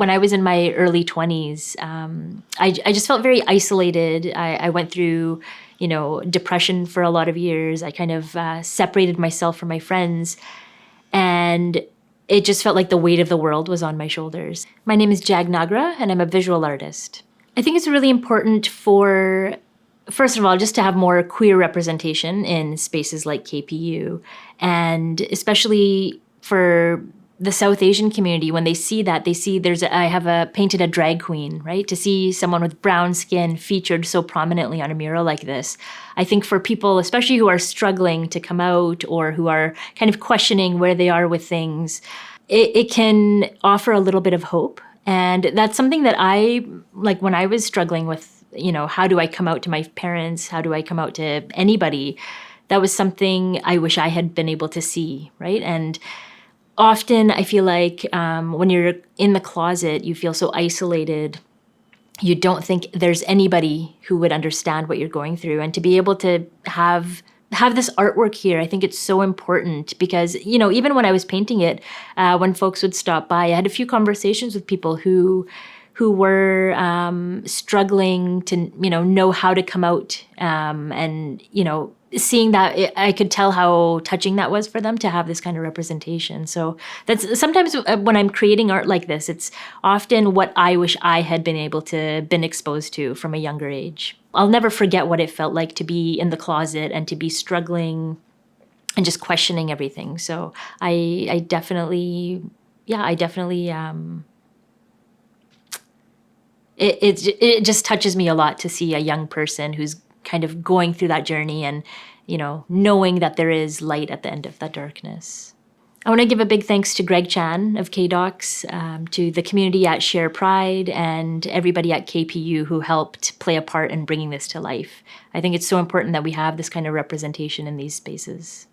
when I was in my early 20s, I just felt very isolated. I went through, depression for a lot of years. I kind of separated myself from my friends, and it just felt like the weight of the world was on my shoulders. My name is Jag Nagra, and I'm a visual artist. I think it's really important for, first of all, just to have more queer representation in spaces like KPU, and especially for the South Asian community. When they see that, I have painted a drag queen, right? To see someone with brown skin featured so prominently on a mural like this, I think for people, especially who are struggling to come out or who are kind of questioning where they are with things, it can offer a little bit of hope. And that's something that like when I was struggling with, how do I come out to my parents? How do I come out to anybody? That was something I wish I had been able to see, right? And often I feel like when you're in the closet, you feel so isolated. You don't think there's anybody who would understand what you're going through. And to be able to have this artwork here, I think it's so important because, even when I was painting it, when folks would stop by, I had a few conversations with people who were struggling to, know how to come out, and, seeing that, I could tell how touching that was for them to have this kind of representation. So that's sometimes when I'm creating art like this, it's often what I wish I had been exposed to from a younger age. I'll never forget what it felt like to be in the closet and to be struggling and just questioning everything. So I definitely, it just touches me a lot to see a young person who's kind of going through that journey and, knowing that there is light at the end of that darkness. I want to give a big thanks to Greg Chan of KDocs, to the community at Share Pride, and everybody at KPU who helped play a part in bringing this to life. I think it's so important that we have this kind of representation in these spaces.